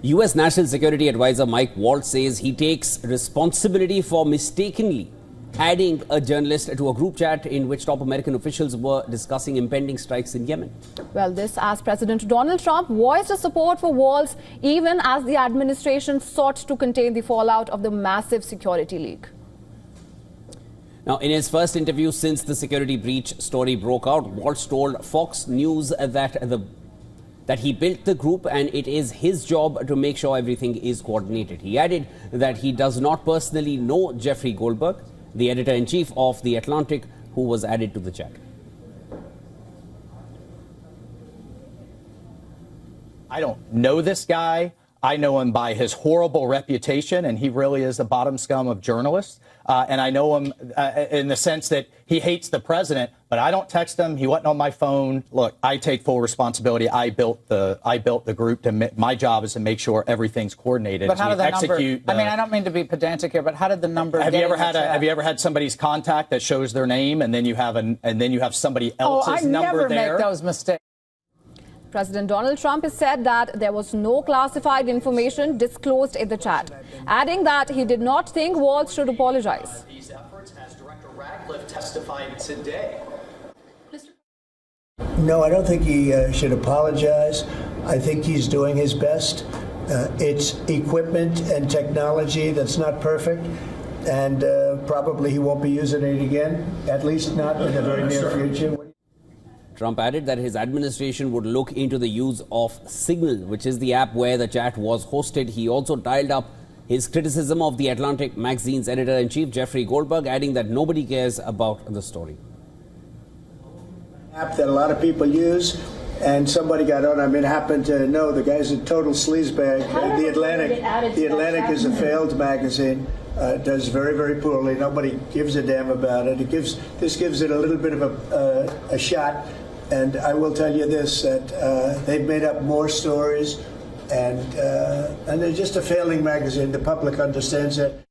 U.S. National Security Advisor Mike Waltz says he takes responsibility for mistakenly adding a journalist to a group chat in which top American officials were discussing impending strikes in Yemen. Well, this as President Donald Trump voiced his support for Walz even as the administration sought to contain the fallout of the massive security leak. Now, in his first interview since the security breach story broke out, Waltz told Fox News that he built the group and it is his job to make sure everything is coordinated. He added that he does not personally know Jeffrey Goldberg, the editor-in-chief of The Atlantic, who was added to the chat. I don't know this guy. I know him by his horrible reputation, and he really is the bottom scum of journalists. And I know him in the sense that he hates the president, but I don't text him. He wasn't on my phone. Look, I take full responsibility. I built the group. My job is to make sure everything's coordinated. But how did the number? I mean, I don't mean to be pedantic here, but how did the number? Have you ever had somebody's contact that shows their name, and then you have somebody else's number there? I never make those mistakes. President Donald Trump has said that there was no classified information disclosed in the chat, adding that he did not think Waltz should apologize. These efforts, as Director Radcliffe testified today. No, I don't think he should apologize. I think he's doing his best. It's equipment and technology that's not perfect, and probably he won't be using it again, at least not in the very near future. Trump added that his administration would look into the use of Signal, which is the app where the chat was hosted. He also dialed up his criticism of The Atlantic magazine's editor-in-chief, Jeffrey Goldberg, adding that nobody cares about the story. App that a lot of people use, and somebody got on. I mean, happened to know the guy's a total sleazebag. The Atlantic is a failed magazine. Does very, very poorly. Nobody gives a damn about it. This gives it a little bit of a shot. And I will tell you this, that they've made up more stories, and they're just a failing magazine. The public understands it.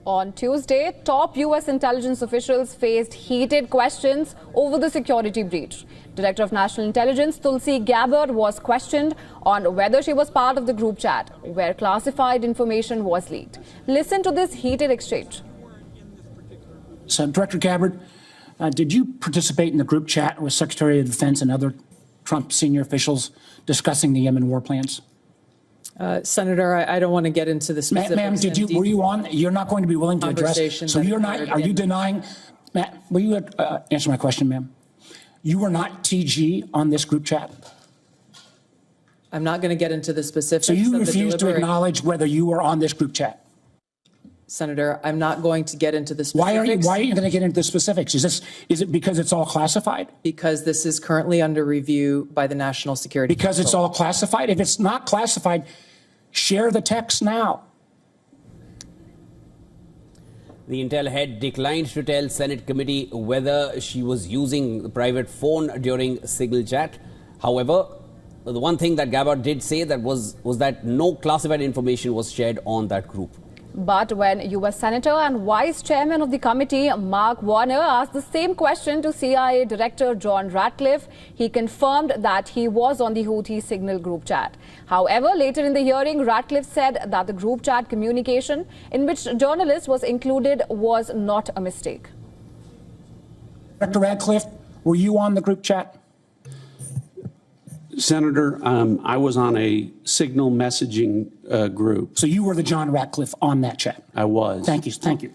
On Tuesday, top U.S. intelligence officials faced heated questions over the security breach. Director of National Intelligence Tulsi Gabbard was questioned on whether she was part of the group chat where classified information was leaked. Listen to this heated exchange. So, Director Gabbard, did you participate in the group chat with Secretary of Defense and other Trump senior officials discussing the Yemen war plans? Senator, I don't want to get into the specifics. Ma'am, were you on? You're not going to be willing to address. So you're not. Are you denying? Matt, will you answer my question, ma'am? You were not TG on this group chat. I'm not going to get into the specifics. So you refuse to acknowledge whether you were on this group chat. Senator, I'm not going to get into the specifics. Why are you going to get into the specifics? Is it because it's all classified? Because this is currently under review by the National Security Council. Because it's all classified? If it's not classified, share the text now. The Intel head declined to tell Senate committee whether she was using the private phone during Signal chat. However, the one thing that Gabbard did say that was that no classified information was shared on that group. But when U.S. Senator and Vice Chairman of the committee, Mark Warner, asked the same question to CIA Director John Ratcliffe, he confirmed that he was on the Houthi Signal group chat. However, later in the hearing, Ratcliffe said that the group chat communication in which journalist was included was not a mistake. Director Ratcliffe, were you on the group chat? Senator, I was on a Signal messaging group. So you were the John Ratcliffe on that chat? I was. Thank you. Thank you.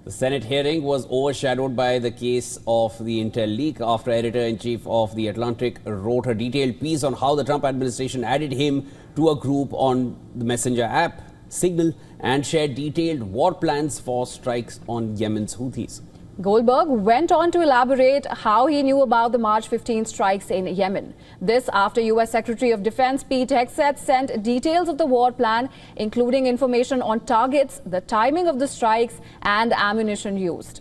The Senate hearing was overshadowed by the case of the Intel leak after editor-in-chief of The Atlantic wrote a detailed piece on how the Trump administration added him to a group on the messenger app, Signal, and shared detailed war plans for strikes on Yemen's Houthis. Goldberg went on to elaborate how he knew about the March 15 strikes in Yemen. This after U.S. Secretary of Defense Pete Hegseth sent details of the war plan, including information on targets, the timing of the strikes, and ammunition used.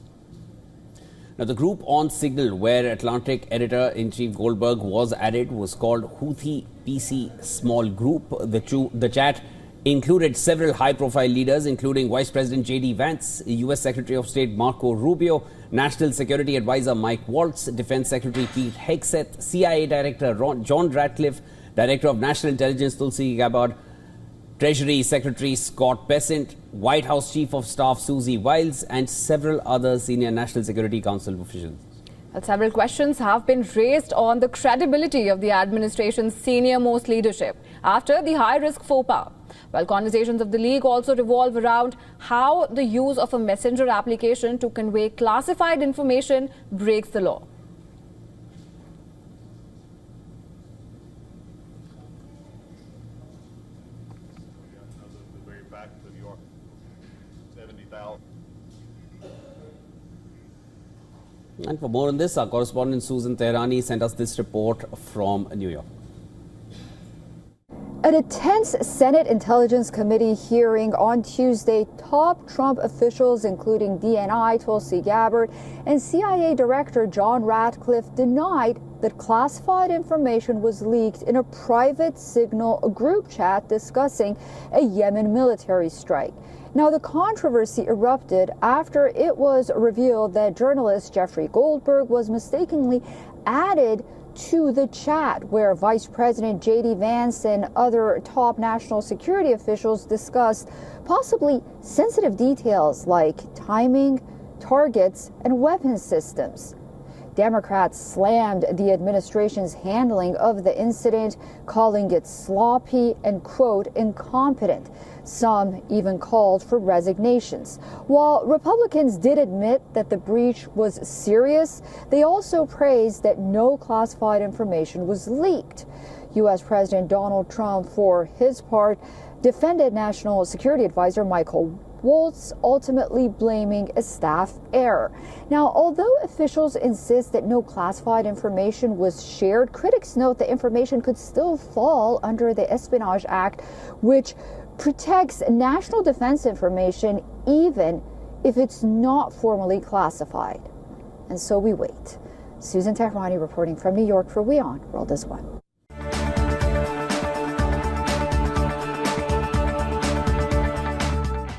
Now, the group on Signal, where Atlantic editor-in-chief Goldberg was added, was called Houthi PC Small Group. The chat included several high-profile leaders, including Vice President J.D. Vance, U.S. Secretary of State Marco Rubio, National Security Advisor Mike Waltz, Defense Secretary Pete Hegseth, CIA Director John Ratcliffe, Director of National Intelligence Tulsi Gabbard, Treasury Secretary Scott Bessent, White House Chief of Staff Susie Walz, and several other senior National Security Council officials. Well, several questions have been raised on the credibility of the administration's senior-most leadership after the high-risk faux pas. Well, conversations of the League also revolve around how the use of a messenger application to convey classified information breaks the law. And for more on this, our correspondent Susan Tehrani sent us this report from New York. At a tense Senate Intelligence Committee hearing on Tuesday, top Trump officials, including DNI Tulsi Gabbard and CIA Director John Ratcliffe, denied that classified information was leaked in a private Signal group chat discussing a Yemen military strike. Now, the controversy erupted after it was revealed that journalist Jeffrey Goldberg was mistakenly added to the chat, where Vice President J.D. Vance and other top national security officials discussed possibly sensitive details like timing, targets, and weapon systems. Democrats slammed the administration's handling of the incident, calling it sloppy and, quote, incompetent. Some even called for resignations. While Republicans did admit that the breach was serious, they also praised that no classified information was leaked. U.S. President Donald Trump, for his part, defended National Security Advisor Michael Waltz, ultimately blaming a staff error. Now, although officials insist that no classified information was shared, critics note the information could still fall under the Espionage Act, which protects national defense information even if it's not formally classified. And so we wait. Susan Tehrani reporting from New York for WION World is One.